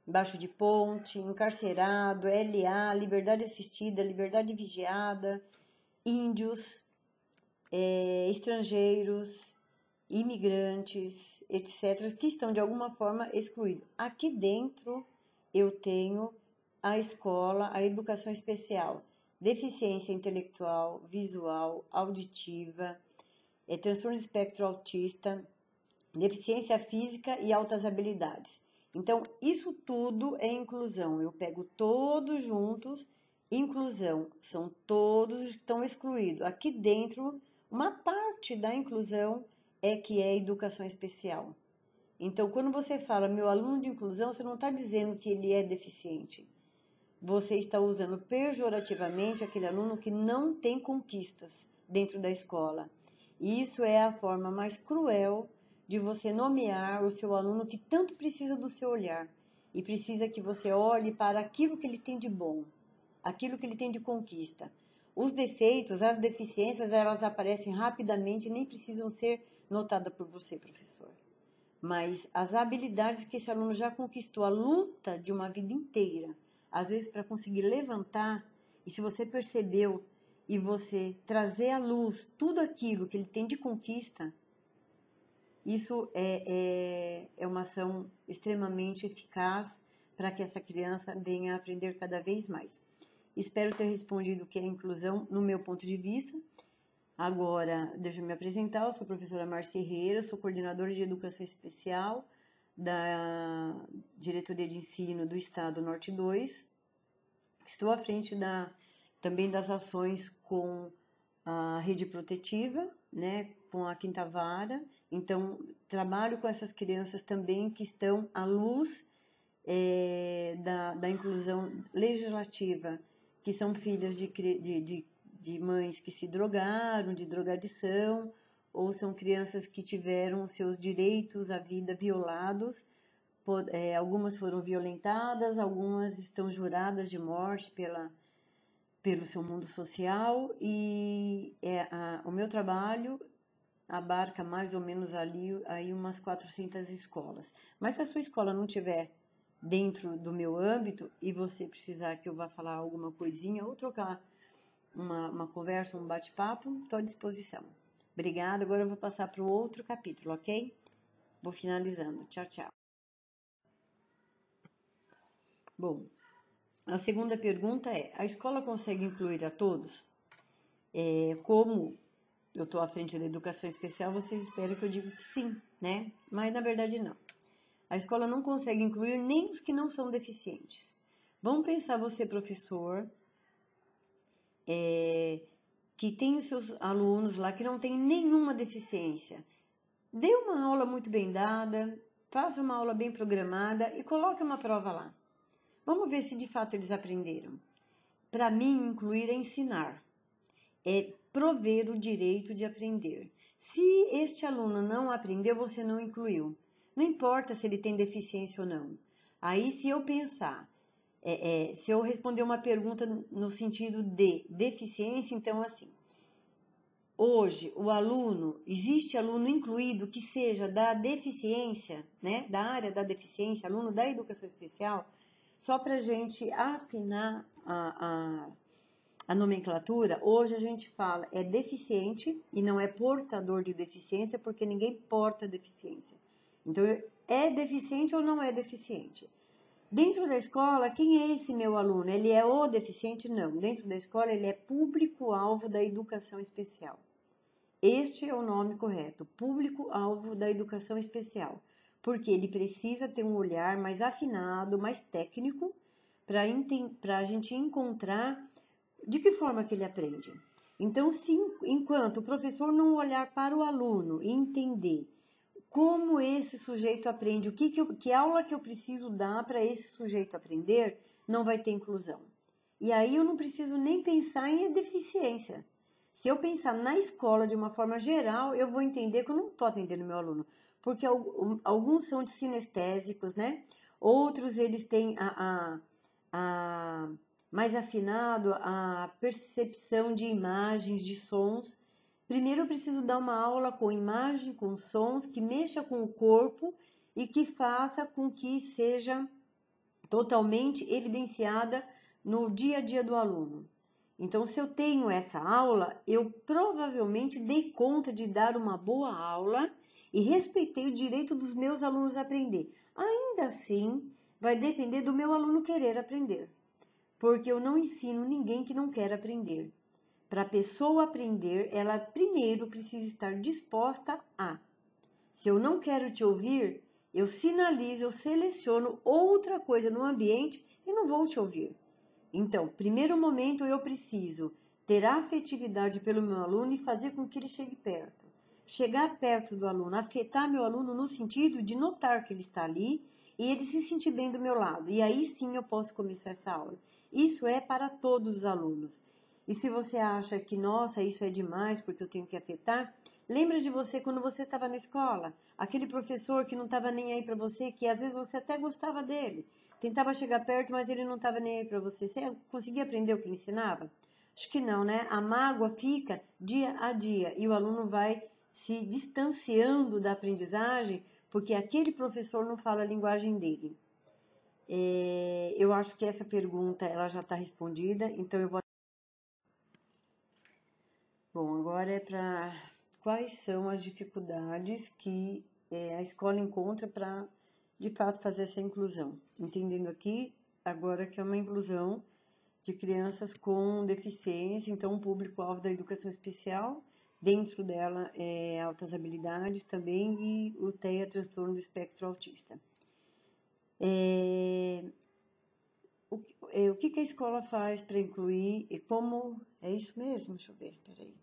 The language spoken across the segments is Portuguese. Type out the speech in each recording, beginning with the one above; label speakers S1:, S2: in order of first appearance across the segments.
S1: embaixo de ponte, encarcerado, LA, liberdade assistida, liberdade vigiada, índios, estrangeiros, imigrantes, etc., que estão de alguma forma excluídos. Aqui dentro eu tenho a escola, a educação especial, deficiência intelectual, visual, auditiva, transtorno de espectro autista, deficiência física e altas habilidades. Então, isso tudo é inclusão. Eu pego todos juntos, inclusão. São todos que estão excluídos. Aqui dentro, uma parte da inclusão que é educação especial. Então, quando você fala meu aluno de inclusão, você não está dizendo que ele é deficiente. Você está usando pejorativamente aquele aluno que não tem conquistas dentro da escola. E isso é a forma mais cruel de você nomear o seu aluno que tanto precisa do seu olhar. E precisa que você olhe para aquilo que ele tem de bom, aquilo que ele tem de conquista. Os defeitos, as deficiências, elas aparecem rapidamente e nem precisam ser notadas por você, professor. Mas as habilidades que esse aluno já conquistou, a luta de uma vida inteira, às vezes para conseguir levantar, e se você percebeu e você trazer à luz tudo aquilo que ele tem de conquista, isso é uma ação extremamente eficaz para que essa criança venha a aprender cada vez mais. Espero ter respondido o que é inclusão no meu ponto de vista. Agora, deixa eu me apresentar, eu sou a professora Márcia Herrera, sou coordenadora de Educação Especial da Diretoria de Ensino do Estado Norte 2. Estou à frente também das ações com a rede protetiva, né, com a Quinta Vara. Então, trabalho com essas crianças também que estão à luz da inclusão legislativa, que são filhas de mães que se drogaram, de drogadição, ou são crianças que tiveram seus direitos à vida violados. Algumas foram violentadas, algumas estão juradas de morte pelo seu mundo social, e o meu trabalho abarca mais ou menos aí umas 400 escolas. Mas se a sua escola não tiver dentro do meu âmbito e você precisar que eu vá falar alguma coisinha ou trocar uma conversa, um bate-papo, estou à disposição. Obrigada, agora eu vou passar para o outro capítulo, ok? Vou finalizando. Tchau, tchau. Bom, a segunda pergunta é: a escola consegue incluir a todos? Como eu estou à frente da educação especial, vocês esperam que eu diga que sim, né? Mas na verdade não. A escola não consegue incluir nem os que não são deficientes. Vamos pensar você, professor, que tem os seus alunos lá que não tem nenhuma deficiência. Dê uma aula muito bem dada, faça uma aula bem programada e coloque uma prova lá. Vamos ver se de fato eles aprenderam. Para mim, incluir é ensinar, é prover o direito de aprender. Se este aluno não aprendeu, você não incluiu. Não importa se ele tem deficiência ou não. Aí, se eu pensar, se eu responder uma pergunta no sentido de deficiência, então assim, hoje existe aluno incluído que seja da deficiência, né, da área da deficiência, aluno da educação especial, só para a gente afinar a nomenclatura. Hoje a gente fala deficiente e não é portador de deficiência, porque ninguém porta deficiência. Então, é deficiente ou não é deficiente? Dentro da escola, quem é esse meu aluno? Ele é o deficiente? Não. Dentro da escola, ele é público-alvo da educação especial. Este é o nome correto, público-alvo da educação especial, porque ele precisa ter um olhar mais afinado, mais técnico, para a gente encontrar de que forma que ele aprende. Então, enquanto o professor não olhar para o aluno e entender como esse sujeito aprende, que aula que eu preciso dar para esse sujeito aprender, não vai ter inclusão. E aí eu não preciso nem pensar em deficiência. Se eu pensar na escola de uma forma geral, eu vou entender que eu não estou atendendo meu aluno, porque alguns são de sinestésicos, né? Outros eles têm mais afinado a percepção de imagens, de sons. Primeiro eu preciso dar uma aula com imagem, com sons, que mexa com o corpo e que faça com que seja totalmente evidenciada no dia a dia do aluno. Então, se eu tenho essa aula, eu provavelmente dei conta de dar uma boa aula e respeitei o direito dos meus alunos a aprender. Ainda assim, vai depender do meu aluno querer aprender, porque eu não ensino ninguém que não quer aprender. Para a pessoa aprender, ela primeiro precisa estar disposta a. Se eu não quero te ouvir, eu sinalizo, eu seleciono outra coisa no ambiente e não vou te ouvir. Então, primeiro momento, eu preciso ter afetividade pelo meu aluno e fazer com que ele chegue perto. Chegar perto do aluno, afetar meu aluno no sentido de notar que ele está ali e ele se sentir bem do meu lado. E aí sim eu posso começar essa aula. Isso é para todos os alunos. E se você acha que, nossa, isso é demais porque eu tenho que afetar, lembra de você quando você estava na escola? Aquele professor que não estava nem aí para você, que às vezes você até gostava dele. Tentava chegar perto, mas ele não estava nem aí para você. Você conseguia aprender o que ele ensinava? Acho que não, né? A mágoa fica dia a dia e o aluno vai se distanciando da aprendizagem porque aquele professor não fala a linguagem dele. Eu acho que essa pergunta ela já está respondida, então eu vou... Bom, agora é para quais são as dificuldades que a escola encontra para, de fato, fazer essa inclusão. Entendendo aqui, agora que é uma inclusão de crianças com deficiência, então o público-alvo da educação especial, dentro dela altas habilidades também e o TEA, transtorno do espectro autista. O que a escola faz para incluir e como... É isso mesmo? Deixa eu ver, peraí.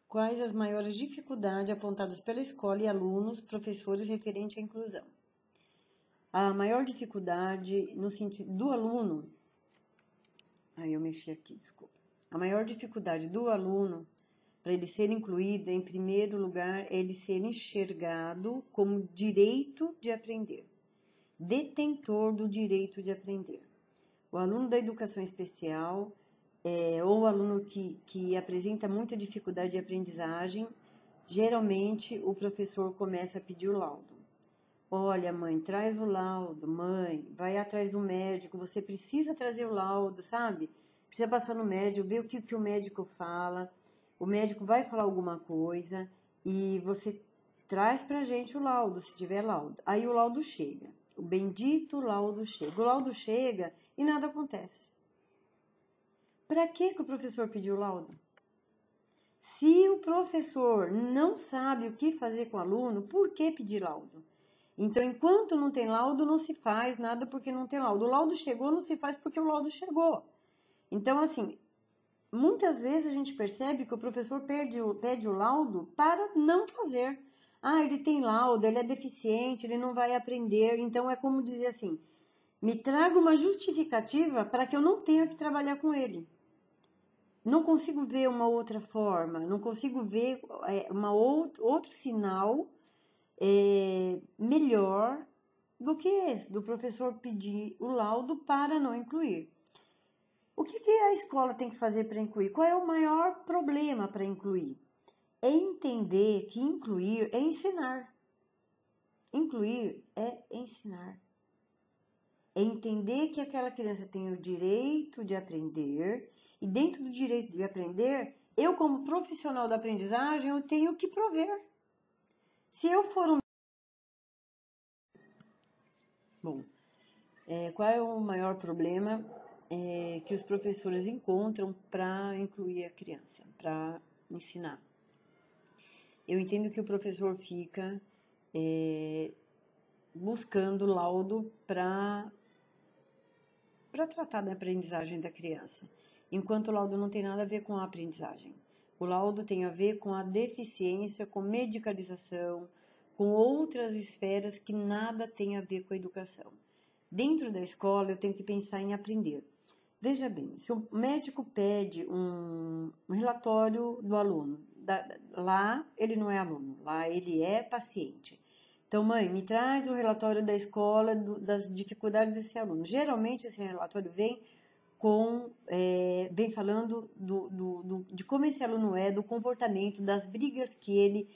S1: Quais as maiores dificuldades apontadas pela escola e alunos, professores referente à inclusão? A maior dificuldade no sentido do aluno... eu mexi aqui, desculpa. A maior dificuldade do aluno para ele ser incluído, em primeiro lugar, é ele ser enxergado como direito de aprender, detentor do direito de aprender. O aluno da educação especial, ou o aluno que apresenta muita dificuldade de aprendizagem, geralmente o professor começa a pedir o laudo. Olha, mãe, traz o laudo, mãe, vai atrás do médico, você precisa trazer o laudo, sabe? Precisa passar no médico, ver o que o médico fala. O médico vai falar alguma coisa e você traz pra gente o laudo, se tiver laudo. Aí o laudo chega, o bendito laudo chega. O laudo chega e nada acontece. Para que o professor pediu o laudo? Se o professor não sabe o que fazer com o aluno, por que pedir laudo? Então, enquanto não tem laudo, não se faz nada porque não tem laudo. O laudo chegou, não se faz porque o laudo chegou. Então, assim, muitas vezes a gente percebe que o professor pede o laudo para não fazer. Ele tem laudo, ele é deficiente, ele não vai aprender. Então, é como dizer assim, me traga uma justificativa para que eu não tenha que trabalhar com ele. Não consigo ver uma outra forma, não consigo ver outro sinal melhor do que esse, do professor pedir o laudo para não incluir. O que a escola tem que fazer para incluir? Qual é o maior problema para incluir? É entender que incluir é ensinar. Incluir é ensinar. É entender que aquela criança tem o direito de aprender e dentro do direito de aprender, eu como profissional da aprendizagem, eu tenho que prover. Se eu for Bom, qual é o maior problema que os professores encontram para incluir a criança, para ensinar? Eu entendo que o professor fica buscando laudo para tratar da aprendizagem da criança, enquanto o laudo não tem nada a ver com a aprendizagem. O laudo tem a ver com a deficiência, com medicalização, com outras esferas que nada tem a ver com a educação. Dentro da escola, eu tenho que pensar em aprender. Veja bem, se o médico pede um relatório do aluno, lá ele não é aluno, lá ele é paciente. Então, mãe, me traz o relatório da escola das dificuldades desse aluno. Geralmente, esse relatório vem falando de como esse aluno é, do comportamento, das brigas que ele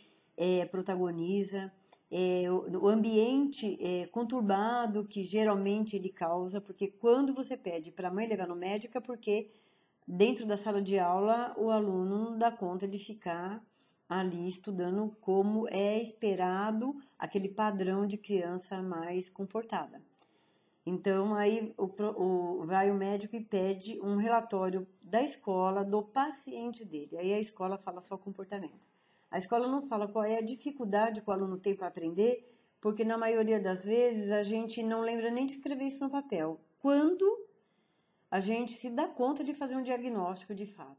S1: protagoniza, o ambiente conturbado que geralmente ele causa, porque quando você pede para a mãe levar no médico é porque dentro da sala de aula o aluno não dá conta de ficar ali estudando como é esperado aquele padrão de criança mais comportada. Então, aí vai o médico e pede um relatório da escola, do paciente dele. Aí a escola fala só o comportamento. A escola não fala qual é a dificuldade que o aluno tem para aprender, porque na maioria das vezes a gente não lembra nem de escrever isso no papel. Quando a gente se dá conta de fazer um diagnóstico de fato.